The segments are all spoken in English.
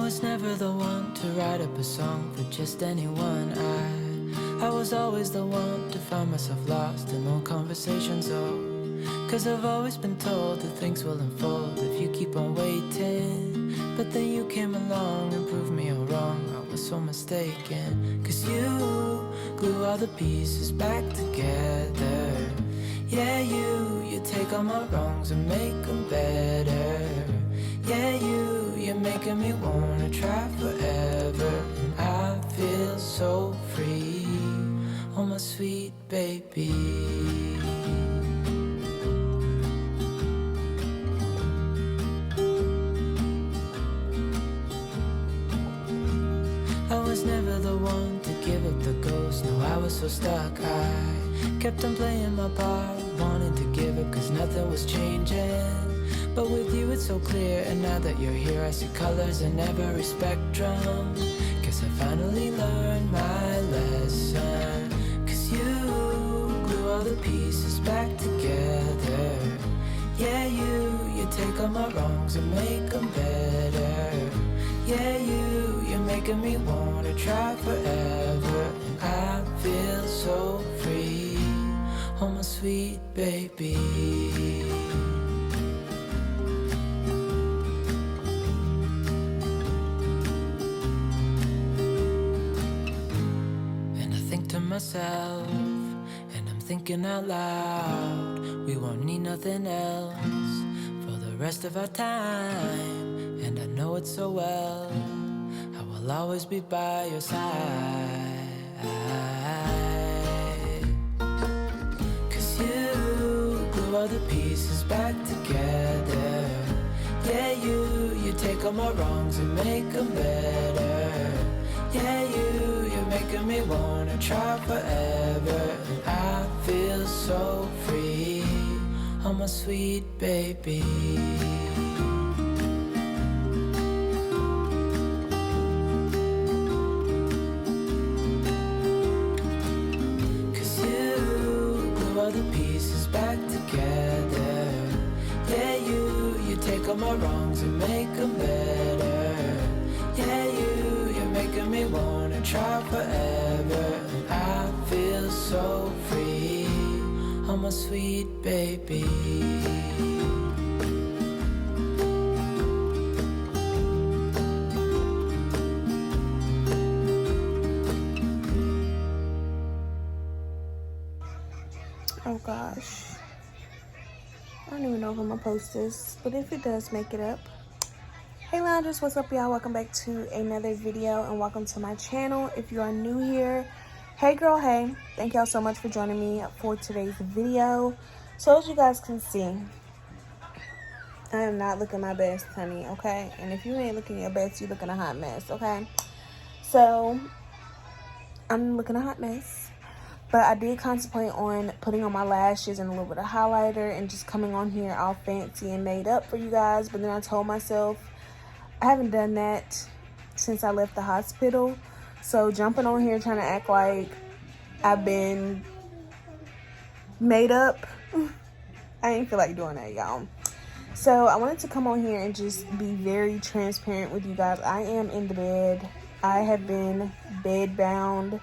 was never the one to write up a song for just anyone. I was always the one to find myself lost in long conversations. Oh, 'cause I've always been told that things will unfold if you keep on waiting. But then you came along and proved me all wrong. I was so mistaken. 'Cause you glue all the pieces back together. Yeah, you take all my wrongs and make them better. Yeah, you're making me wanna try forever. And I feel so free, oh my sweet baby. I was never the one to give up the ghost. No, I was so stuck. I kept on playing my part, wanting to give up 'cause nothing was changing. But with you it's so clear, and now that you're here I see colors in every spectrum. Guess I finally learned my lesson. 'Cause you glue all the pieces back together. Yeah, you take all my wrongs and make them better. Yeah, you're making me wanna try forever. And I feel so free, oh my sweet baby. Myself, and I'm thinking out loud, we won't need nothing else for the rest of our time. And I know it so well, I will always be by your side. 'Cause you glue all the pieces back together. Yeah, you take all my wrongs and make them better. Yeah, you're making me wanna try forever. And I feel so free, oh my sweet baby. 'Cause you glue all the pieces back together. Yeah, you take all my wrongs and make them better. Yeah, you're making me wanna try forever. And I feel so free, oh my sweet baby. Oh gosh, I don't even know if I'm gonna post this, but if it does make it up. Hey loungers, what's up y'all? Welcome back to another video and welcome to my channel. If you are new here, hey girl, hey. Thank y'all so much for joining me for today's video. So as you guys can see, I am not looking my best, honey, okay? And if you ain't looking your best, you looking a hot mess, okay? So I'm looking a hot mess. But I did contemplate on putting on my lashes and a little bit of highlighter and just coming on here all fancy and made up for you guys. But then I told myself, I haven't done that since I left the hospital. So jumping on here trying to act like I've been made up, I ain't feel like doing that, y'all. So I wanted to come on here and just be very transparent with you guys. I am in the bed. I have been bed bound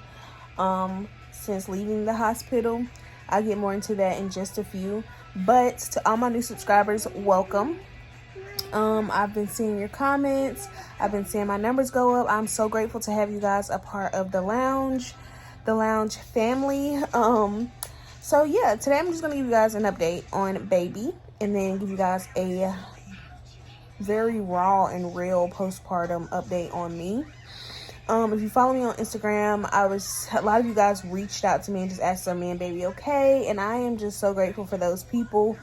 since leaving the hospital. I'll get more into that in just a few. But to all my new subscribers, welcome. I've been seeing your comments. I've been seeing my numbers go up. I'm so grateful to have you guys a part of the lounge family. So yeah, today I'm just gonna give you guys an update on baby, and then give you guys a very raw and real postpartum update on me. If you follow me on Instagram, a lot of you guys reached out to me and just asked, are me and baby okay? And I am just so grateful for those people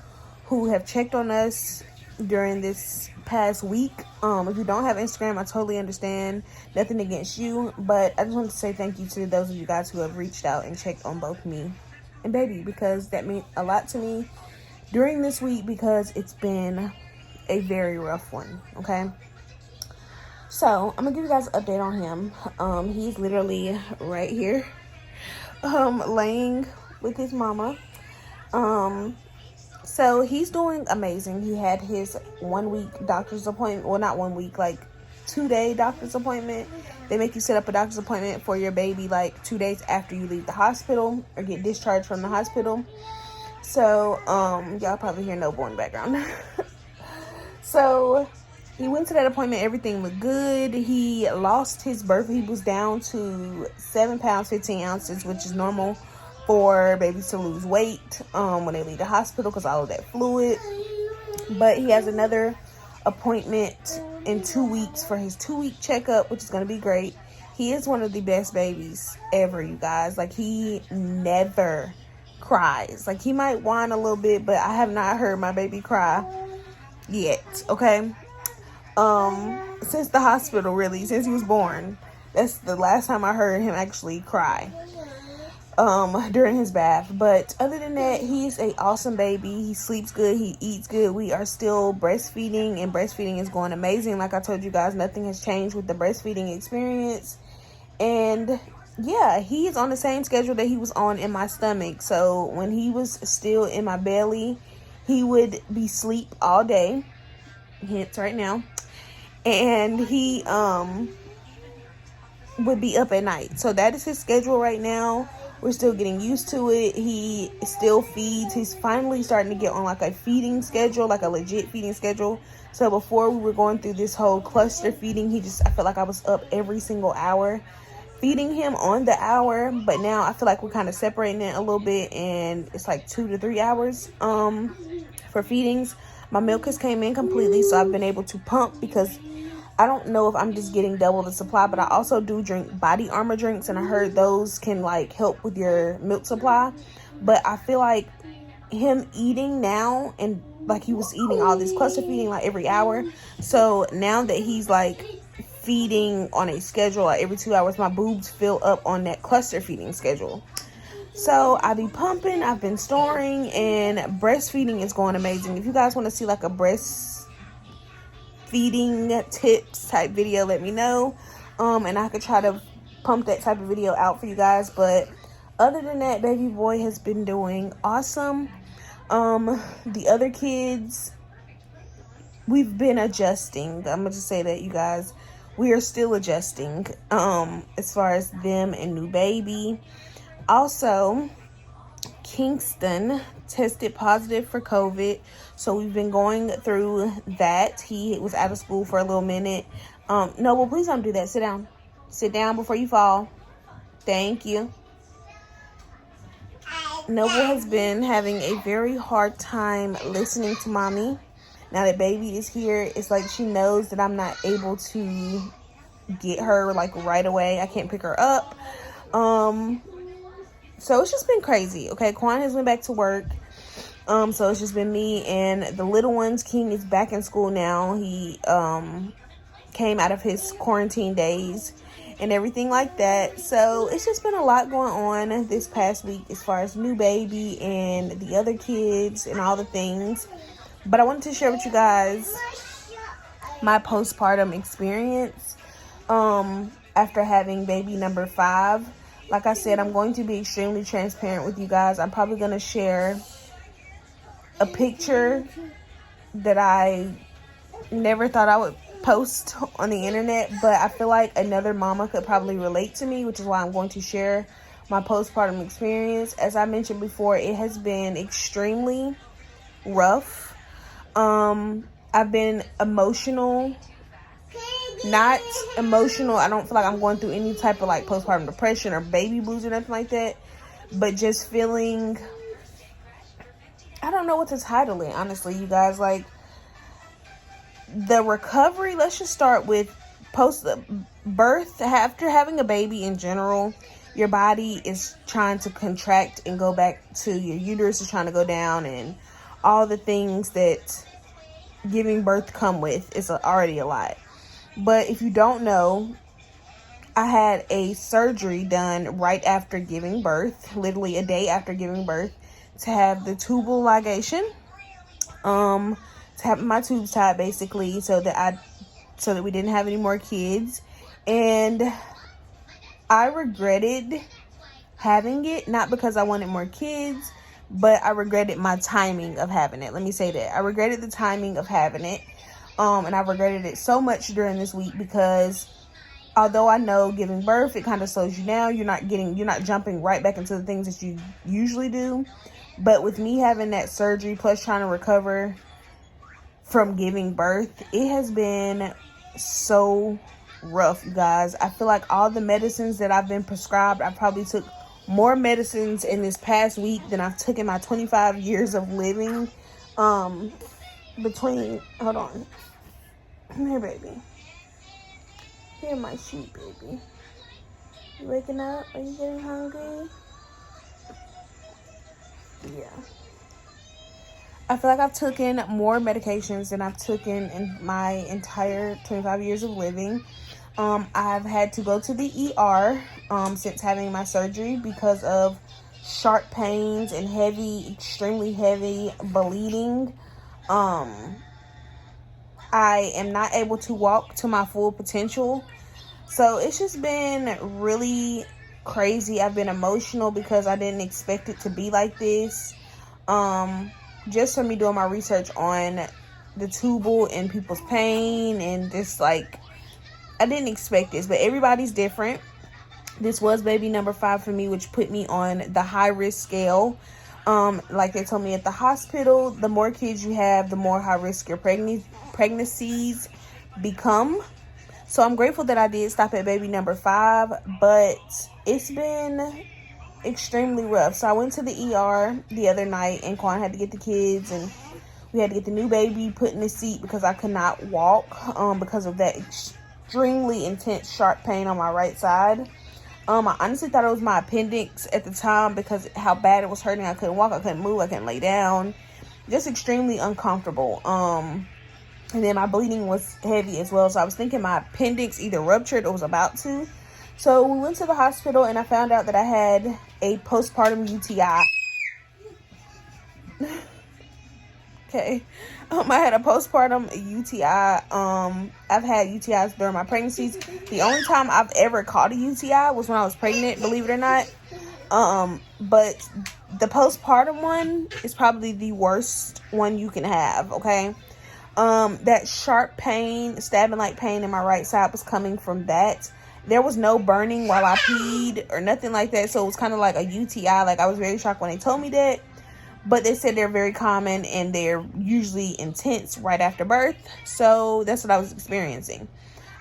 who have checked on us during this past week. If you don't have Instagram, I totally understand. Nothing against you, but I just wanted to say thank you to those of you guys who have reached out and checked on both me and baby, because that meant a lot to me during this week, because it's been a very rough one, okay? So I'm gonna give you guys an update on him. He's literally right here, laying with his mama. So he's doing amazing. He had his 1 week doctor's appointment. Well, not 1 week, like 2-day doctor's appointment. They make you set up a doctor's appointment for your baby like 2 days after you leave the hospital or get discharged from the hospital. So, y'all probably hear no boy in the background. So, he went to that appointment. Everything looked good. He lost his birth. He was down to 7 pounds, 15 ounces, which is normal for babies to lose weight when they leave the hospital because all of that fluid. But he has another appointment in 2 weeks for his 2-week checkup, which is going to be great. He is one of the best babies ever, you guys. Like, he never cries. Like, he might whine a little bit, but I have not heard my baby cry yet, okay? Since the hospital, really, since he was born. That's the last time I heard him actually cry during his bath. But other than that, he's an awesome baby. He sleeps good, he eats good. We are still breastfeeding, and breastfeeding is going amazing. Like I told you guys, nothing has changed with the breastfeeding experience. And yeah, he's on the same schedule that he was on in my stomach. So when he was still in my belly, he would be asleep all day, hence right now, and he would be up at night. So that is his schedule right now. We're still getting used to it. He still feeds. He's finally starting to get on like a feeding schedule, like a legit feeding schedule. So before we were going through this whole cluster feeding, I felt like I was up every single hour feeding him on the hour. But now I feel like we're kind of separating it a little bit, and it's like 2 to 3 hours for feedings. My milk has came in completely, so I've been able to pump because I don't know if I'm just getting double the supply, but I also do drink Body Armor drinks, and I heard those can like help with your milk supply. But I feel like him eating now, and like he was eating all this cluster feeding like every hour. So now that he's like feeding on a schedule like every 2 hours, my boobs fill up on that cluster feeding schedule. So I be pumping, I've been storing, and breastfeeding is going amazing. If you guys want to see like a breastfeeding tips type video, let me know, and I could try to pump that type of video out for you guys. But other than that, baby boy has been doing awesome. The other kids, we've been adjusting. I'm gonna just say that, you guys, we are still adjusting as far as them and new baby. Also, Kingston tested positive for COVID, so we've been going through that. He was out of school for a little minute. Noble, please don't do that. Sit down. Sit down before you fall. Thank you. Noble has been having a very hard time listening to mommy. Now that baby is here, it's like she knows that I'm not able to get her like right away. I can't pick her up. So it's just been crazy. Okay, Quan has went back to work. So it's just been me and the little ones. King is back in school now. He came out of his quarantine days and everything like that. So it's just been a lot going on this past week as far as new baby and the other kids and all the things. But I wanted to share with you guys my postpartum experience after having baby number 5. Like I said, I'm going to be extremely transparent with you guys. I'm probably going to share a picture that I never thought I would post on the internet, but I feel like another mama could probably relate to me, which is why I'm going to share my postpartum experience. As I mentioned before, it has been extremely rough. I've been emotional. Not emotional. I don't feel like I'm going through any type of like postpartum depression or baby blues or nothing like that, but just feeling, I don't know what to title it, honestly, you guys. Like, the recovery, let's just start with post birth. After having a baby in general, your body is trying to contract and go back to, your uterus is trying to go down, and all the things that giving birth come with is already a lot. But if you don't know, I had a surgery done right after giving birth, literally a day after giving birth, to have the tubal ligation, to have my tubes tied basically, so that we didn't have any more kids. And I regretted having it, not because I wanted more kids, but I regretted my timing of having it. Let me say that. I regretted the timing of having it. And I regretted it so much during this week because although I know giving birth, it kind of slows you down. You're not jumping right back into the things that you usually do. But with me having that surgery plus trying to recover from giving birth, it has been so rough, you guys. I feel like all the medicines that I've been prescribed, I probably took more medicines in this past week than I've took in my 25 years of living. Hold on. Come here, baby. Here, my sheep, baby. You waking up? Are you getting hungry? Yeah. I feel like I've taken more medications than I've taken in my entire 25 years of living. I've had to go to the ER since having my surgery because of sharp pains and extremely heavy bleeding. I am not able to walk to my full potential. So it's just been really crazy. I've been emotional because I didn't expect it to be like this. Just from me doing my research on the tubal and people's pain and just like, I didn't expect this, but everybody's different. This was baby number 5 for me, which put me on the high risk scale. Like they told me at the hospital, the more kids you have, the more high risk your pregnancies become. So I'm grateful that I did stop at baby number 5, but it's been extremely rough. So I went to the ER the other night, and Quan had to get the kids, and we had to get the new baby put in the seat because I could not walk because of that extremely intense sharp pain on my right side. I honestly thought it was my appendix at the time because how bad it was hurting. I couldn't walk, I couldn't move, I couldn't lay down. Just extremely uncomfortable. And then my bleeding was heavy as well. So I was thinking my appendix either ruptured or was about to. So we went to the hospital and I found out that I had a postpartum UTI. Okay. I had a postpartum UTI. I've had UTIs during my pregnancies. The only time I've ever caught a UTI was when I was pregnant, believe it or not. But the postpartum one is probably the worst one you can have, okay? That sharp pain, stabbing like pain in my right side was coming from that. There was no burning while I peed or nothing like that. So it was kind of like a UTI. Like, I was very shocked when they told me that. But they said they're very common and they're usually intense right after birth. So that's what I was experiencing.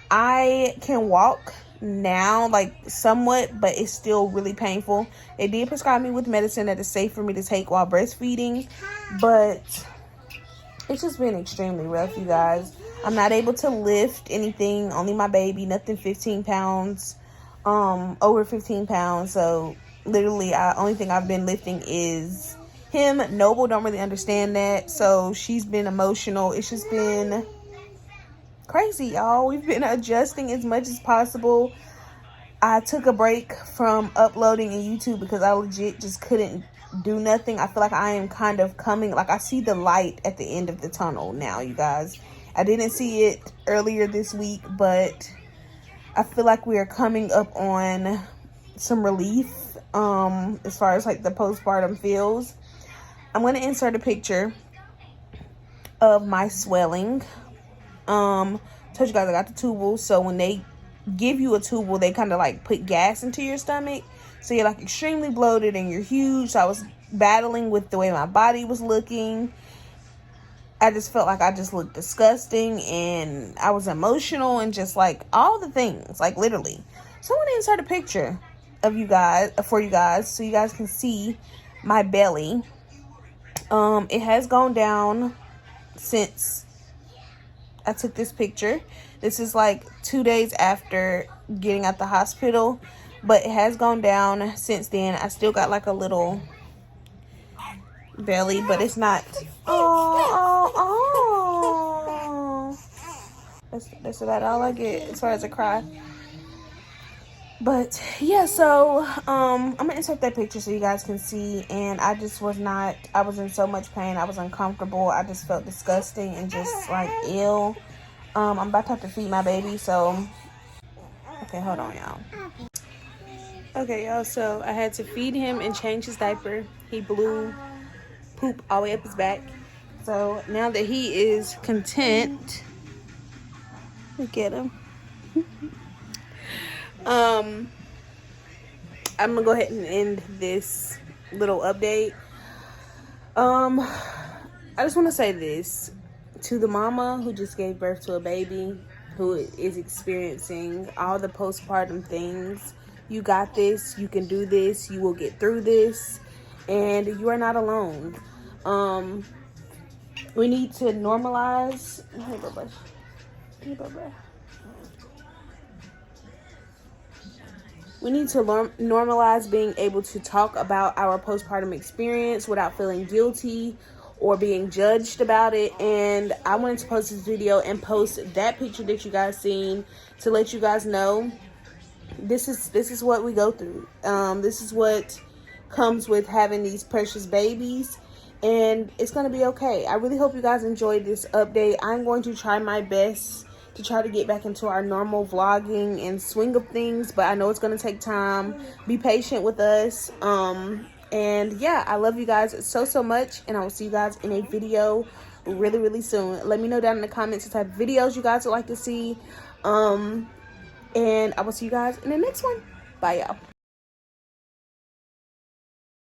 I can walk now, like somewhat, but it's still really painful. They did prescribe me with medicine that is safe for me to take while breastfeeding. But it's just been extremely rough, you guys. I'm not able to lift anything, only my baby, nothing 15 pounds, over 15 pounds. So literally, only thing I've been lifting is him. Noble don't really understand that. So she's been emotional. It's just been crazy, y'all. We've been adjusting as much as possible. I took a break from uploading in YouTube because I legit just couldn't do nothing. I feel like I am kind of coming, like I see the light at the end of the tunnel now, you guys. I didn't see it earlier this week, but I feel like we are coming up on some relief as far as like the postpartum feels. I'm going to insert a picture of my swelling. Told you guys I got the tubal. So when they give you a tubal, they kind of like put gas into your stomach. So you're like extremely bloated and you're huge. So I was battling with the way my body was looking. I just felt like I just looked disgusting and I was emotional and just like all the things, like literally. So I'm going to insert a picture of you guys, for you guys, so you guys can see my belly. It has gone down since I took this picture. This is like 2 days after getting out the hospital, but it has gone down since then. I still got like a little belly, but it's not. That's about all I get as far as a cry. But yeah, so I'm gonna insert that picture so you guys can see. And I just was not, I was in so much pain. I was uncomfortable. I just felt disgusting and just like ill. I'm about to have to feed my baby, so okay, hold on, y'all. Okay, y'all, so I had to feed him and change his diaper. He blew poop all the way up his back. So now that he is content, Look at him. I'm gonna go ahead and end this little update. I just want to say this to the mama who just gave birth to a baby, who is experiencing all the postpartum things. You got this. You can do this. You will get through this, and you are not alone. We need to normalize. Hey, bye-bye. Hey, bye-bye. We need to normalize being able to talk about our postpartum experience without feeling guilty or being judged about it. And I wanted to post this video and post that picture that you guys seen to let you guys know this is what we go through. This is what comes with having these precious babies, and it's gonna be okay. I really hope you guys enjoyed this update. I'm going to try my best to try to get back into our normal vlogging and swing of things, but I know it's gonna take time. Be patient with us. And yeah, I love you guys so much, and I will see you guys in a video really soon. Let me know down in the comments the type of videos you guys would like to see, and I will see you guys in the next one. Bye, y'all.